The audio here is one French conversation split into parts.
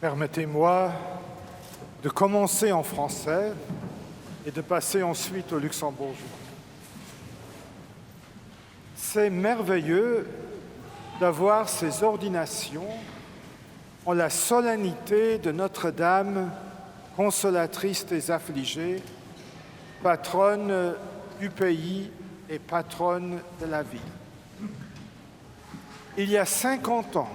Permettez-moi de commencer en français et de passer ensuite au luxembourgeois. C'est merveilleux d'avoir ces ordinations en la solennité de Notre-Dame, consolatrice des affligés, patronne du pays et patronne de la ville. Il y a 50 ans,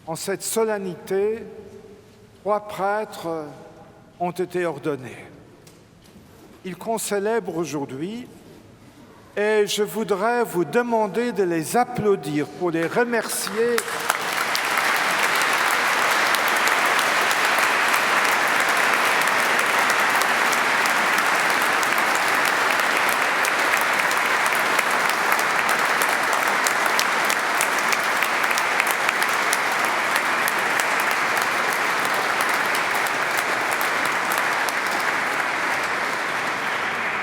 en cette solennité, 3 prêtres ont été ordonnés. Ils concélèbrent aujourd'hui et je voudrais vous demander de les applaudir pour les remercier.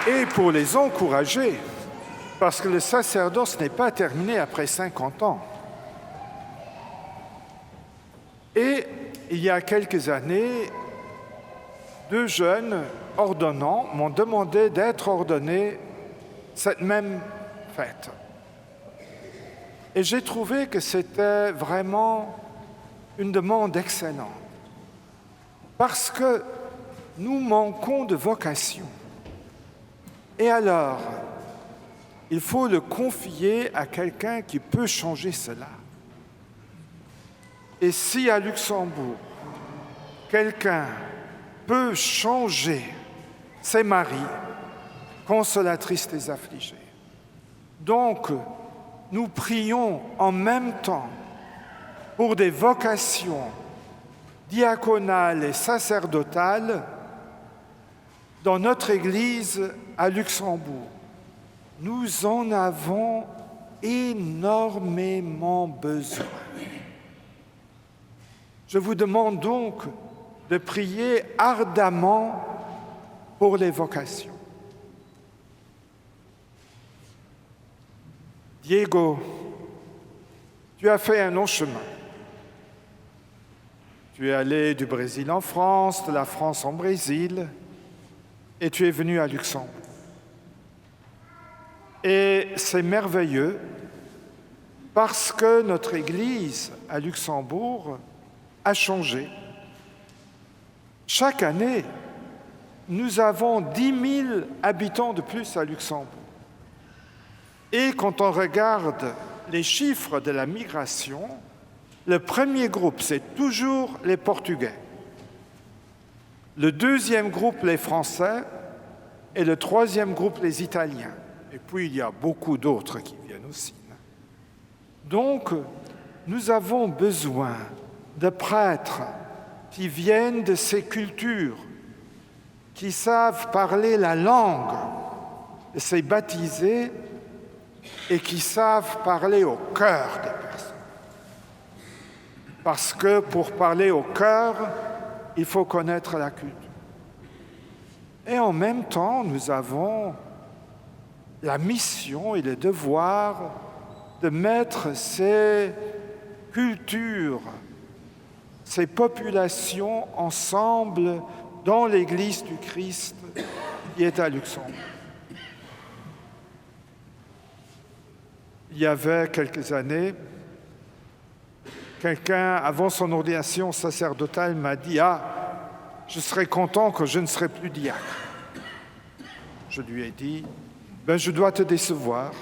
Et pour les encourager, parce que le sacerdoce n'est pas terminé après 50 ans. Et il y a quelques années, 2 jeunes ordonnants m'ont demandé d'être ordonnés cette même fête. Et j'ai trouvé que c'était vraiment une demande excellente, parce que nous manquons de vocation. Et alors, il faut le confier à quelqu'un qui peut changer cela. Et si à Luxembourg, quelqu'un peut changer, c'est Marie, consolatrice des affligés. Donc, nous prions en même temps pour des vocations diaconales et sacerdotales dans notre Église à Luxembourg. Nous en avons énormément besoin. Je vous demande donc de prier ardemment pour les vocations. Diego, tu as fait un long chemin. Tu es allé du Brésil en France, de la France en Brésil, et tu es venu à Luxembourg. Et c'est merveilleux parce que notre Église à Luxembourg a changé. Chaque année, nous avons 10 000 habitants de plus à Luxembourg. Et quand on regarde les chiffres de la migration, le premier groupe, c'est toujours les Portugais. Le deuxième groupe, les Français, et le troisième groupe, les Italiens. Et puis, il y a beaucoup d'autres qui viennent aussi. Donc, nous avons besoin de prêtres qui viennent de ces cultures, qui savent parler la langue de ces baptisés et qui savent parler au cœur des personnes. Parce que pour parler au cœur, il faut connaître la culture. Et en même temps, nous avons la mission et le devoir de mettre ces cultures, ces populations ensemble dans l'Église du Christ qui est à Luxembourg. Il y avait quelques années, quelqu'un, avant son ordination sacerdotale, m'a dit « Ah, je serais content que je ne serais plus diacre. » Je lui ai dit « Ben, je dois te décevoir,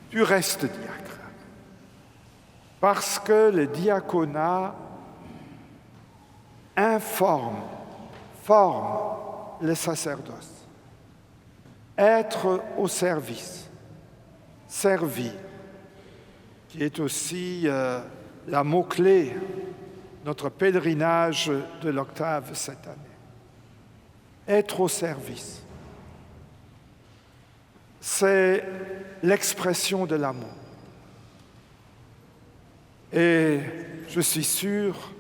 tu restes diacre. » Parce que le diaconat forme le sacerdoce. Être au service, servi, qui est aussi la mot-clé notre pèlerinage de l'octave cette année. Être au service, c'est l'expression de l'amour. Et je suis sûr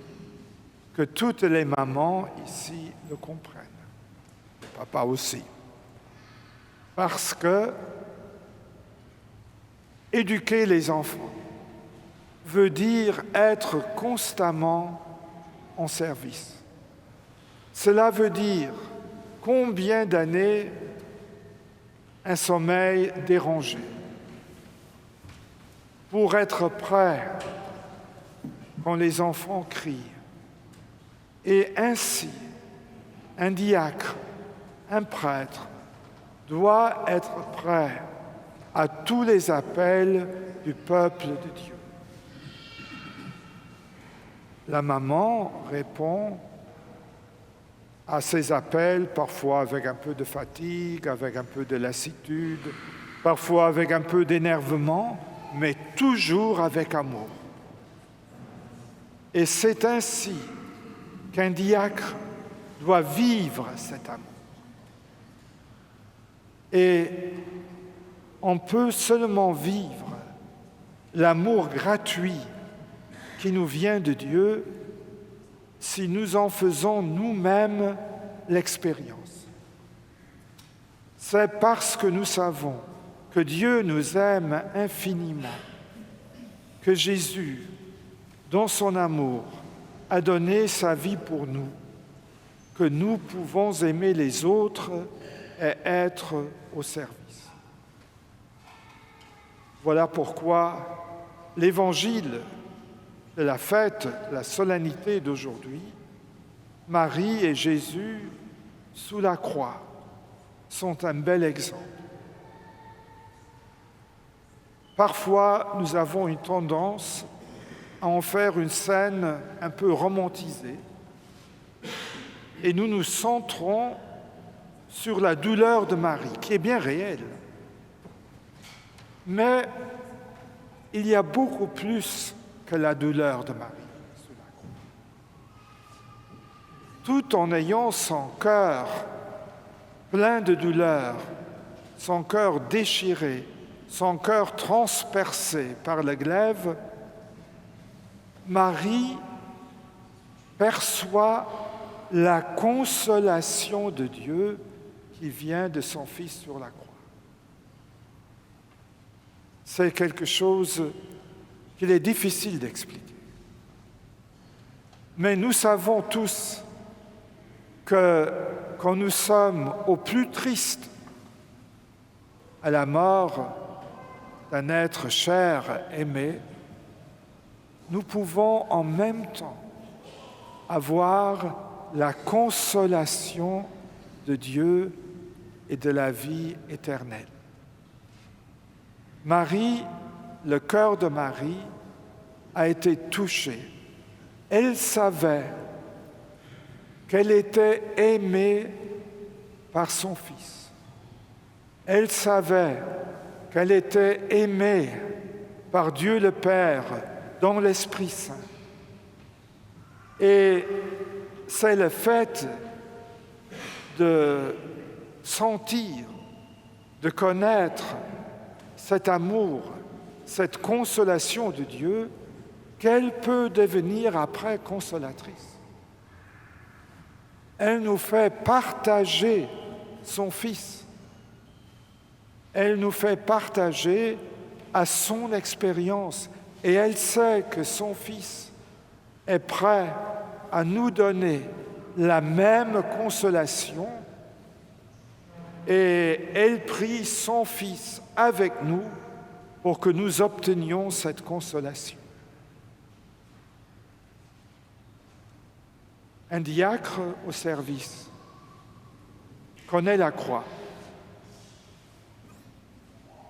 que toutes les mamans ici le comprennent. Papa aussi. Parce que éduquer les enfants veut dire être constamment en service. Cela veut dire combien d'années un sommeil dérangé pour être prêt quand les enfants crient. Et ainsi, un diacre, un prêtre, doit être prêt à tous les appels du peuple de Dieu. La maman répond à ces appels, parfois avec un peu de fatigue, avec un peu de lassitude, parfois avec un peu d'énervement, mais toujours avec amour. Et c'est ainsi qu'un diacre doit vivre cet amour. Et on peut seulement vivre l'amour gratuit qui nous vient de Dieu si nous en faisons nous-mêmes l'expérience. C'est parce que nous savons que Dieu nous aime infiniment, que Jésus, dans son amour, a donné sa vie pour nous, que nous pouvons aimer les autres et être au service. Voilà pourquoi l'évangile de la fête, la solennité d'aujourd'hui, Marie et Jésus sous la croix sont un bel exemple. Parfois, nous avons une tendance à en faire une scène un peu romantisée et nous nous centrons sur la douleur de Marie, qui est bien réelle. Mais il y a beaucoup plus que la douleur de Marie. Tout en ayant son cœur plein de douleur, son cœur déchiré, son cœur transpercé par le glaive, Marie perçoit la consolation de Dieu qui vient de son Fils sur la croix. C'est quelque chose qu'il est difficile d'expliquer. Mais nous savons tous que quand nous sommes au plus triste, à la mort d'un être cher, aimé, nous pouvons en même temps avoir la consolation de Dieu et de la vie éternelle. Marie, le cœur de Marie a été touché. Elle savait qu'elle était aimée par son Fils. Elle savait qu'elle était aimée par Dieu le Père dans l'Esprit Saint. Et c'est le fait de sentir, de connaître cet amour, cette consolation de Dieu, qu'elle peut devenir après consolatrice. Elle nous fait partager son Fils. Elle nous fait partager à son expérience. Et elle sait que son Fils est prêt à nous donner la même consolation. Et elle prie son Fils avec nous pour que nous obtenions cette consolation. Un diacre au service connaît la croix.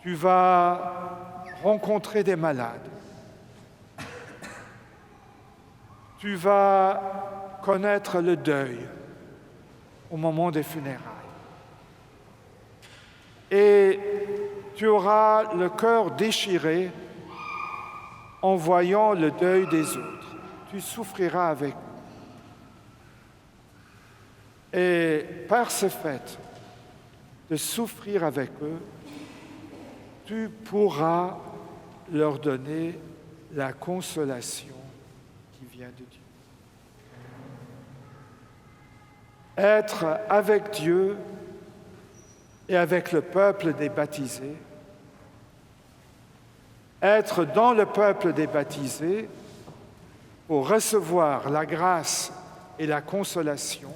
Tu vas rencontrer des malades. Tu vas connaître le deuil au moment des funérailles. Et tu auras le cœur déchiré en voyant le deuil des autres. Tu souffriras avec eux. Et par ce fait de souffrir avec eux, tu pourras leur donner la consolation qui vient de Dieu. Être avec Dieu et avec le peuple des baptisés, être dans le peuple des baptisés, pour recevoir la grâce et la consolation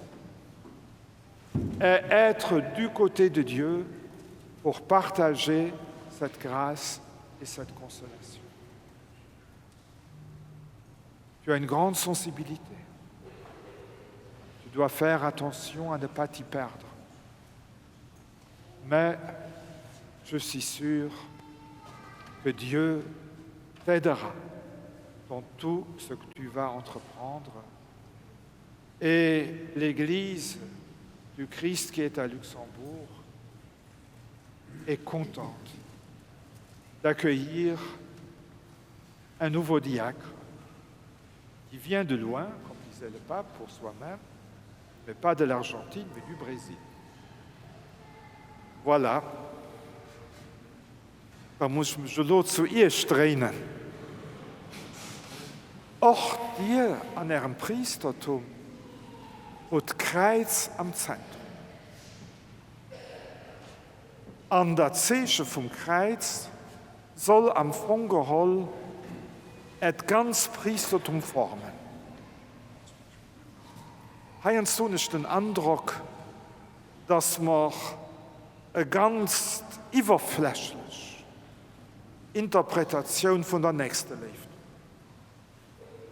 et être du côté de Dieu pour partager cette grâce et cette consolation. Tu as une grande sensibilité. Tu dois faire attention à ne pas t'y perdre. Mais je suis sûr que Dieu t'aidera dans tout ce que tu vas entreprendre. Et l'Église du Christ qui est à Luxembourg est contente d'accueillir un nouveau diacre qui vient de loin, comme disait le pape, pour soi-même, mais pas de l'Argentine, mais du Brésil. Voilà. Da muss ich mich zuerst reinen. Auch dir an ihrem Priestertum und Kreuz am Zentrum. An der Zeichen vom Kreuz soll am Fongehol et ganz Priestertum formen. Haben Sie nicht den Eindruck, dass wir eine ganz überflächliche Interpretation von der Nächsten lebt?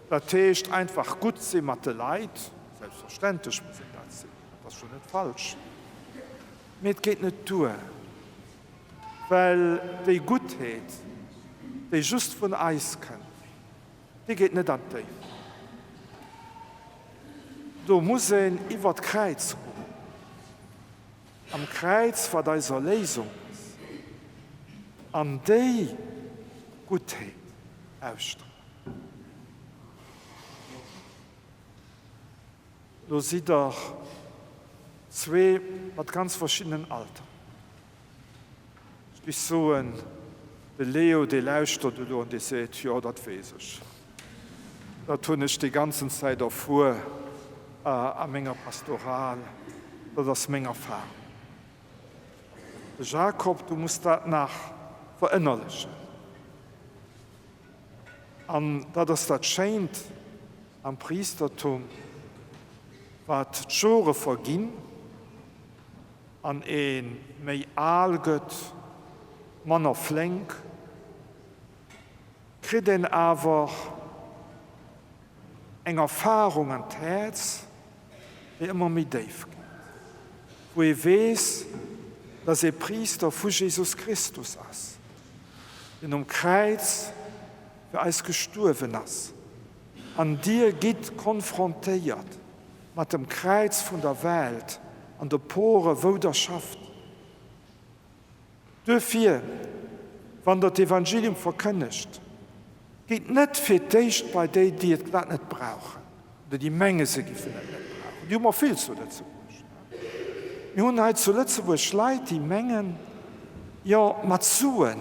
Das heißt einfach gut sein mit den Leuten, selbstverständlich muss ich das sein, das ist schon nicht falsch. Aber es geht nicht durch, weil die Gutheit, die just von uns kennt, die geht nicht an die. Du musst über das Kreuz kommen. Am Kreuz von dieser Lesung ist. An die Gutheit ausstrahlen. Du siehst doch zwei mit ganz verschiedenen Altern. Ich so der Leo, der lauscht und der sagt, ja, das weiß ich. Da tue ich die ganze Zeit davor, an meiner Pastoral, das ist meine Erfahrung. Jakob, du musst das nach verinnerlichen. Und das scheint am Priestertum, was die Jahre vergehen, an ein mehr Aalgött, Mann flink, kriegt er aber eine Erfahrung an das Herz, die immer mehr tief geht. Wo ich weiß, dass er Priester von Jesus Christus ist, der am Kreuz für uns gestorben ist. An dir geht konfrontiert mit dem Kreuz von der Welt, an der Pore, wo der schafft. Dafür, wenn das Evangelium verkündigt, geht nicht für dich bei denen, die das nicht brauchen, oder die Menge sie nicht brauchen. Die haben viel zu Lützeburg. Wir haben heute zu Lützeburg Leute, die Mengen, ja, mit Suen,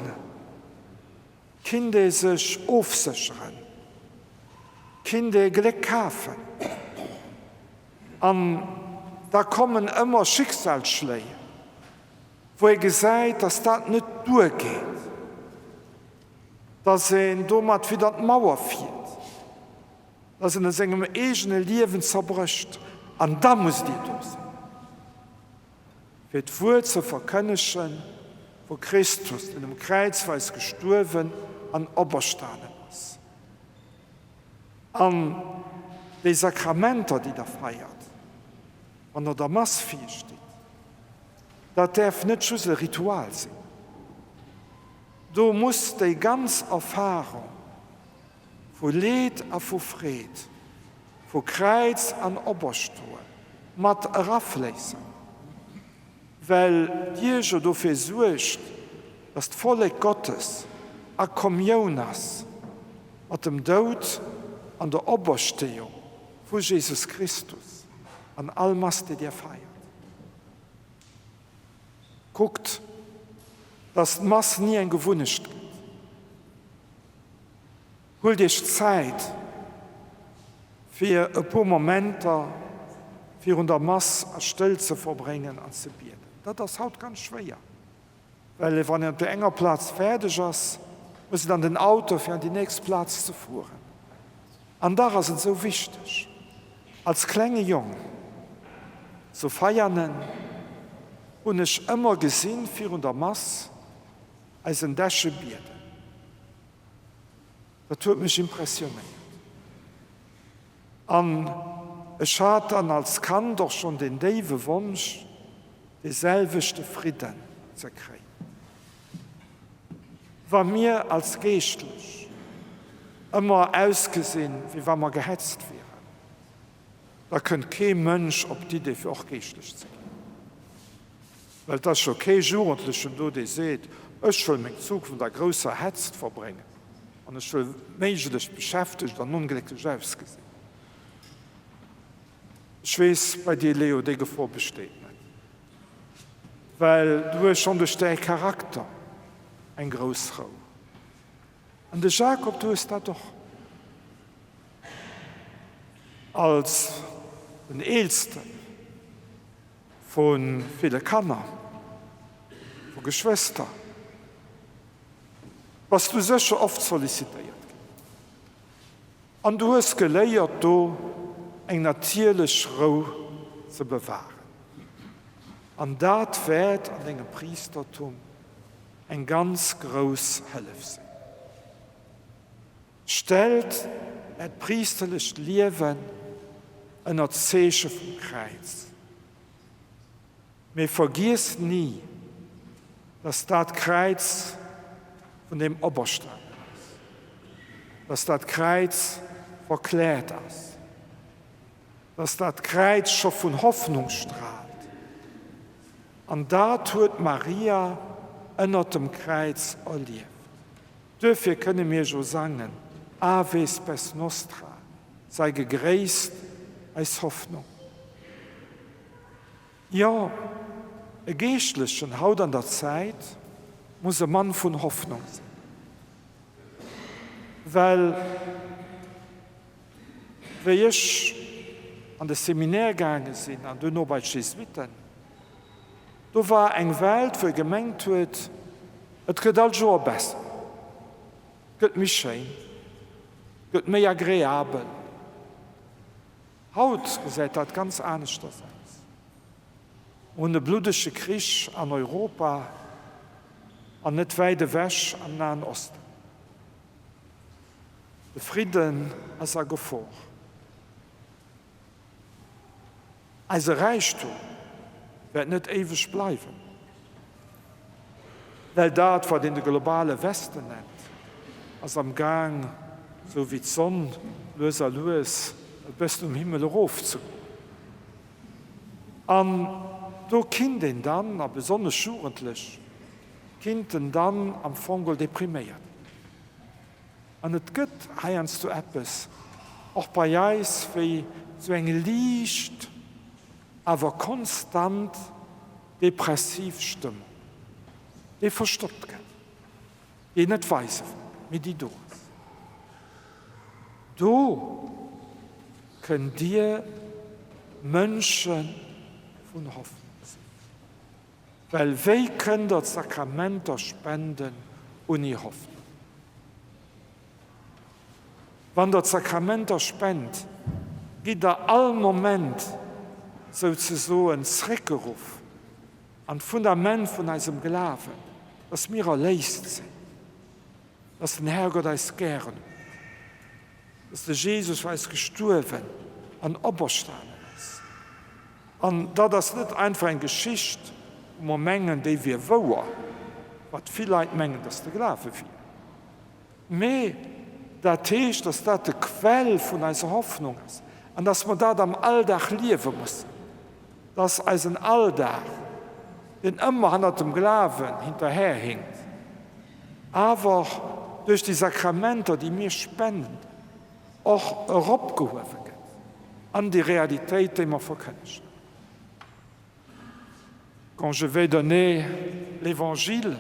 Kinder sich aufsichern, Kinder Glück kaufen. Und da kommen immer Schicksalsschläge, wo ihr gesagt, dass das nicht durchgeht. Dass er damit wieder die Mauer fällt. Dass er in seinem eigenen Leben zerbricht. Und da muss die da sein. Für die Wort zu verkündigen, wo Christus in dem Kreuz war gestorben und auferstanden ist. Und die Sakramente, die da feiert, wenn er der Mass steht, das darf nicht schon ein Ritual sein. Du musst die ganze Erfahrung von Leid und von Frieden, von Kreuz und Oberstuhl mit herablesen. Weil Jesu dafür sorgt, dass das Volk Gottes eine Kommunion ist mit dem Tod und der Auferstehung von Jesus Christus an allem, die dir feiert. Guckt, dass Mass nie ein Gewunsch gibt. Hol dich Zeit für ein paar Momente, für unter Mass still zu verbringen und zu beten. Das ist halt ganz schwer. Weil wenn der enger Platz fertig ist, muss dann den Auto für den nächsten Platz zu fahren. Und da ist es so wichtig, als kleine Jungen, so feiern, und ich immer gesehen, für der Masse, als ein Däschebier. Das hat mich impressioniert. Und ich hatte dann als Kind doch schon den tiefen Wunsch, denselben Frieden zu kriegen. War mir als geistlich immer ausgesehen, wie wenn man gehetzt wäre. Da könnte kein Mensch auf die Idee für auch geistlich sein. Weil das schon kein Jugendliche, die seht, ich will meinen Zug von der großen Hetz verbringen. Und ich will menschlich beschäftigt und unglücklich ausgesehen. Ich weiß, bei dir, Leo, die Gefahr besteht nicht. Weil du hast schon durch deinen Charakter ein großes Raum. Und der Jakob, du hast das doch. Als den Ältesten von vielen Kindern, von Geschwistern, was du sicher oft sollicitiert. Und du hast gelernt, du eine natürliche Ruhe zu bewahren. Und das wird an dem Priestertum ein ganz großes Hilfe sein. Stellt ein priesterliches Leben in der Zeichen vom Kreuz. Wir vergessen nie, dass das Kreuz von dem Oberstand ist. Dass das Kreuz verklärt ist. Dass das Kreuz schon von Hoffnung strahlt. Und da tut Maria unter dem Kreuz erlebt. Dafür können wir schon sagen, Ave spes nostra, sei gegrüßt als Hoffnung. Ja, ein Geistlichen Haut an der Zeit muss ein Mann von Hoffnung sein. Weil, wenn ich an das Seminar gegangen bin, an der bei Jesuiten, da war eine Welt, wo gemeint wird, es geht also besser. Es geht mich schön. Es geht mehr agreeabel. Haut gesagt hat ganz anders das. Und der blutige Krieg an Europa, an nicht weite Weg am Nahen Osten. Der Frieden ist eine Gefahr. Also Reichtum wird nicht ewig bleiben. Weil das, was in der globalen Westen nennt, als am Gang, so wie die Sonne, löser los, bis zum Himmel raufzugehen. Und da Kinder dann, aber besonders jugendlich, Kinder dann am Fongel deprimiert. Und es gibt heimst du etwas, auch bei uns, wie so ein Licht, aber konstant depressiv Stimmung. Die verstoppt geht. Die nicht weiß, wie die da ist. Du können dir Menschen von Hoffnung sein. Weil wir können das Sakrament spenden ohne Hoffnung. Wenn das Sakrament spendet, geht er allen Moment sozusagen zurückgerufen an das Fundament von unserem Glauben, dass wir erlöst sind, dass der Herrgott uns gern, dass der Jesus für uns gestorben und auferstanden ist. Und da das nicht einfach eine Geschichte, wo wir mengen, die wir wollen, was vielleicht mengen, dass der Glaube wird. Aber das heißt, dass das die Quelle von unserer Hoffnung ist. Und dass wir das am Alltag leben müssen. Dass unser Alltag, den immer hinter dem Glauben hinterherhinkt, aber durch die Sakramente, die wir spenden, auch herabgehoben wird an die Realität, die wir verkündigen. Quand je vais donner l'évangile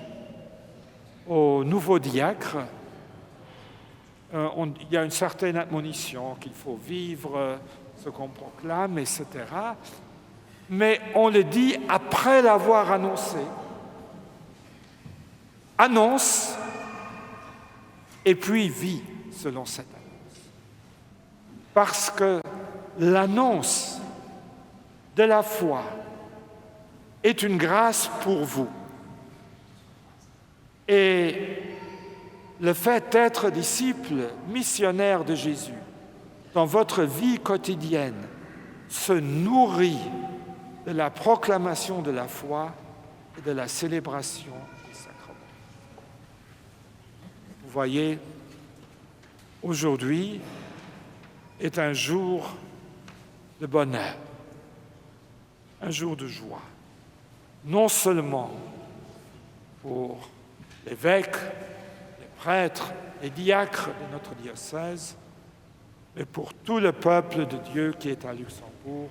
aux nouveaux diacres, il y a une certaine admonition qu'il faut vivre ce qu'on proclame, etc. Mais on le dit après l'avoir annoncé. Annonce et puis vit selon cette annonce. parce que l'annonce de la foi est une grâce pour vous. Et le fait d'être disciple, missionnaire de Jésus, dans votre vie quotidienne, se nourrit de la proclamation de la foi et de la célébration des sacrements. Vous voyez, aujourd'hui est un jour de bonheur, un jour de joie, non seulement pour l'évêque, les prêtres, les diacres de notre diocèse, mais pour tout le peuple de Dieu qui est à Luxembourg,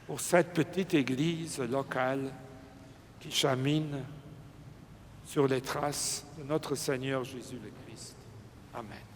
pour cette petite église locale qui chemine sur les traces de notre Seigneur Jésus le Christ. Amen.